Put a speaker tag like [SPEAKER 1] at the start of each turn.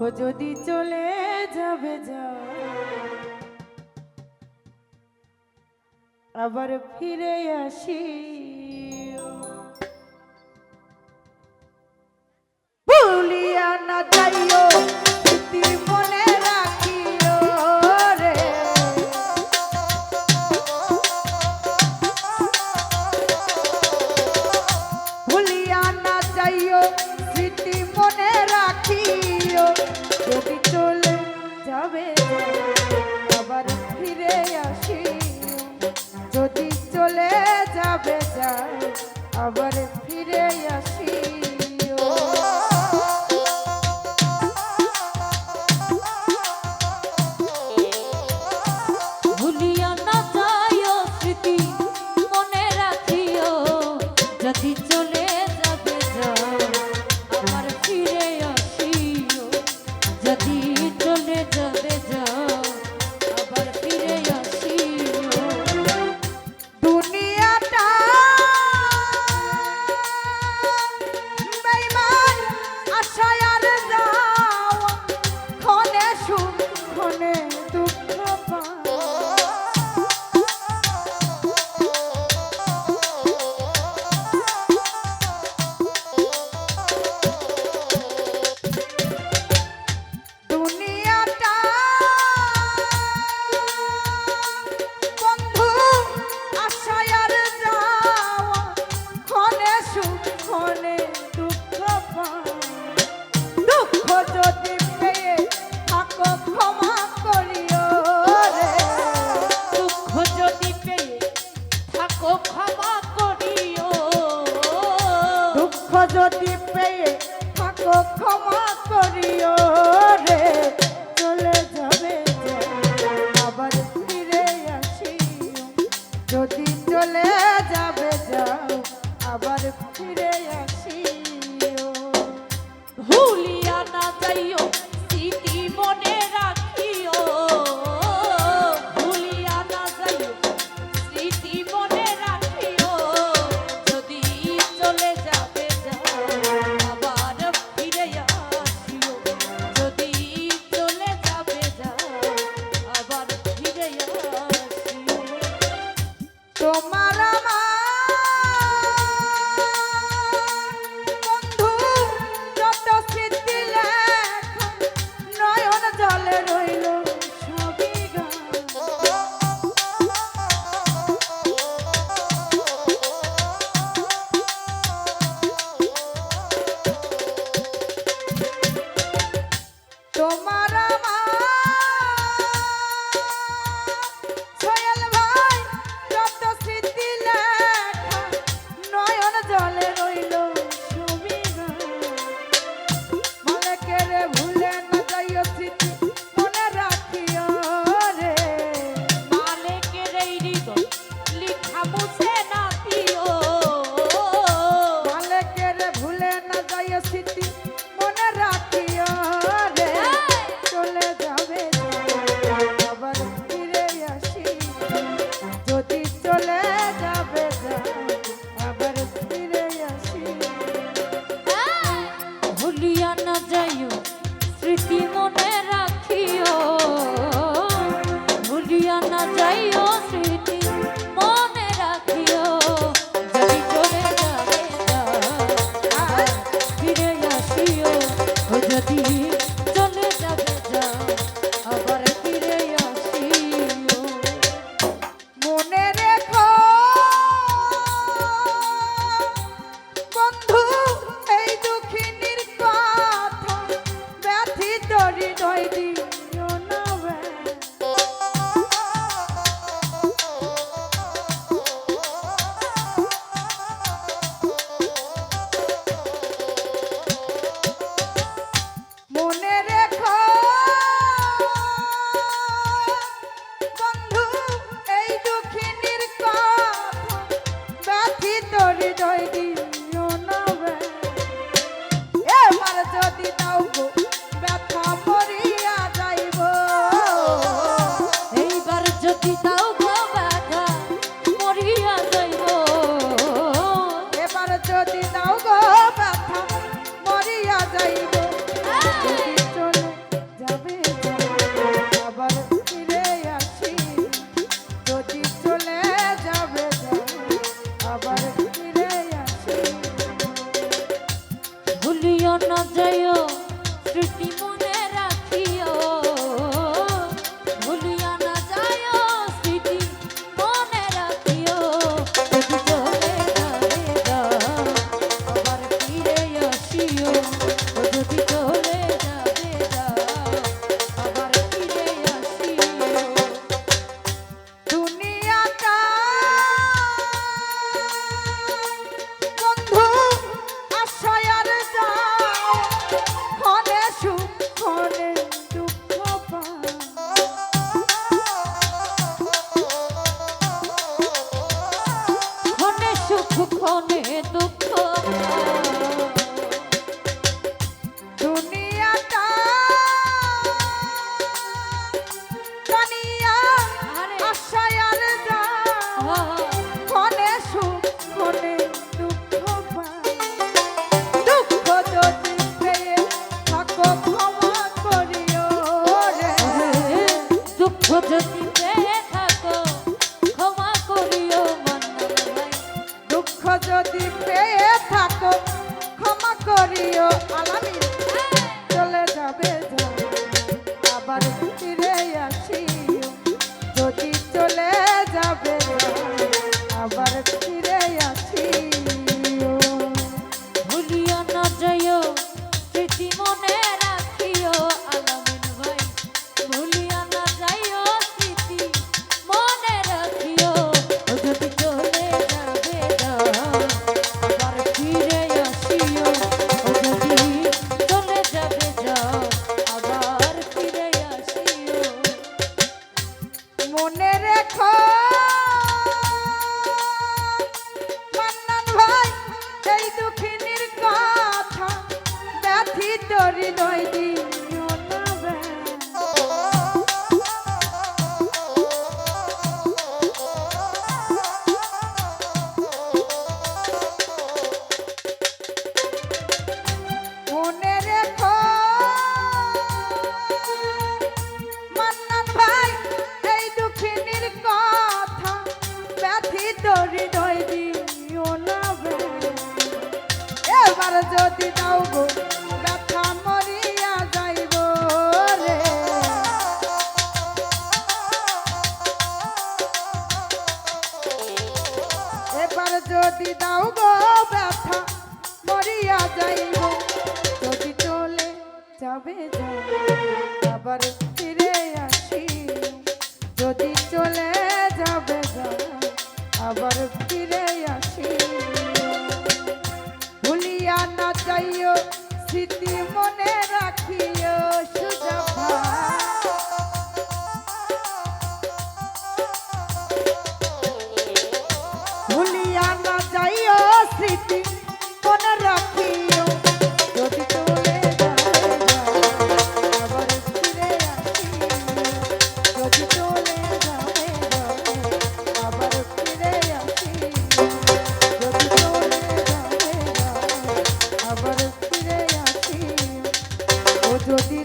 [SPEAKER 1] ও যদি চলে যাবে যা আবার ফিরে আসি ভুলিয়া না যাইও স্মৃতি মনে রাখিও রে ভুলিয়া না যাইও স্মৃতি মনে রাখিও যদি চলে যাবে আবার ফিরে আসিও যদি চলে যাবে যাই আবার ফিরে আসিও
[SPEAKER 2] ভুলিয়া না যাইও স্মৃতি মনে রাখিও যদি চলে যাবে যাও আবার ফিরে আসিও যদি চলে যাবে যাও আবার ফিরে আসিও
[SPEAKER 1] দুনিয়াটা বেঈমান আশায় আর যাওয়া ক্ষণে সুখ ক্ষণে দুঃখ পাওয়া দুনিয়াটা বন্ধু আশায় আর যাওয়া ক্ষণে সুখ ক্ষণে দুঃখ পাওয়া দুঃখ যদি পেয়ে থাকো ক্ষমা করিও রে
[SPEAKER 2] দুঃখ যদি পেয়ে থাকো ক্ষমা করিও
[SPEAKER 1] দুঃখ যদি পেয়ে থাকো ক্ষমা করিও রে চলে যাবে আবার ফিরে আসিও যদি চলে যাবে যাও আবার ফিরে আসিও
[SPEAKER 2] ভুলিয়া না যাইও স্মৃতি মনে রাখিও ভুলিয়া না যাইও স্মৃতি মনে রাখিও যদি চলে যাবে যাও আবার ফিরে আসিও যদি চলে যাবে যাও আবার ফিরে আসিও
[SPEAKER 1] তোমার বন্ধু যত স্মৃতি লেখা নয়ন জলে রইল সবই গান তোমার সোহেল ভাই যত স্মৃতি লেখা নয়ন জলে রইল ছবি মালিকের ভুলে না যাইও স্মৃতি মনে রাখিও রে
[SPEAKER 2] মালিকের এই হৃদয় লিখা মুছে না দিও
[SPEAKER 1] মালিকের ভুলে না যাইও স্মৃতি মনে রাখিও রে চলে যাবে আবার ফিরে আসি যদি চলে যাবে আবার ফিরে আসি
[SPEAKER 2] ভুলিয়া না যাইও স্মৃতি মনে রাখিও ভুলিয়া না যাইও স্মৃতি মনে রাখিও যদি চলে যাবে যাও আবার ফিরে আসিও ও যদি চলে যাবে যাও আবার ফিরে আসিও
[SPEAKER 1] মনে রেখো বন্ধু এই দুঃখিনীর কথা ব্যথিত হৃদয় দিও না মনে রেখো বন্ধু এই দুঃখিনীর কথা ব্যথিত হৃদয় দিও না এবার যদি দাও গো ব্যথা মরিয়া যাইব
[SPEAKER 2] এইবার যদি দাও গো ব্যথা মরিয়া যাইব
[SPEAKER 1] এবার যদি দাও গো ব্যথা মরিয়া যাইব যদি চলে
[SPEAKER 2] ভুলিও না যাইও স্মৃতি মনে রাখিও ভুলিও না যাইও স্মৃতি মনে রাখিও যদি চলে যাবে যাও আবার ফিরে আসিও যদি চলে যাবে যাও আবার ফিরে আসিও
[SPEAKER 1] দুনিয়াটা বন্ধু আশায় আর যাও ক্ষণে সুখ ক্ষণে দুঃখ পাও
[SPEAKER 2] ক্ষণে সুখ ক্ষণে দুঃখ
[SPEAKER 1] দুনিয়াটা দুনিয়া আশায় আর যাও ক্ষণে সুখ ক্ষণে দুঃখ পাও দুঃখ যদি পেয়ে থাকো ক্ষমা করিও রে
[SPEAKER 2] দুঃখ যদি পেয়ে থাকো ক্ষমা করিও মান্নান ভাই
[SPEAKER 1] দুঃখ যদি পেয়ে থাকো ক্ষমা করিও আলামিন চলে যাবে যাও আবার ফিরে আসিও যদি চলে যাবে যাও আবার ফিরে আসিও
[SPEAKER 2] ভুলিও না যাইও স্মৃতি মনে রাখিও আলামিন ভাই ভুলিও না যাইও স্মৃতি মনে রাখিও ও যদি চলে যাবে যাও আবার ফিরে আসিও ও যদি চলে যাবে যাও আবার ফিরে আসিও
[SPEAKER 1] মনে রেখো মান্নান ভাই এই দুঃখিনীর কথা ব্যথিত হৃদয় দিও না মনে রেখো মান্নান ভাই এই দুঃখিনীর কথা ব্যথিত হৃদয় দিও না এবার যদি দাও গো ব্যথা মরিয়া যাইব রে এবার যদি দাও গো ব্যথা মরিয়া যাইব যদি চলে যাবে যাও আবার ফিরে আসি যদি চলে যাবে যাও আবার ফিরে আসি ভুলিয়া না যাইও স্মৃতি মনে রাখিও সুজা ভুলিয়া না যাইও স্মৃতি মনে রাখিও যদি চলে যাবে যাও আবার ফিরে আসিও যদি চলে যাবে যাও আবার ফিরে আসিও যদি চলে যাবে যাও আবার ফিরে আসিও ও যদি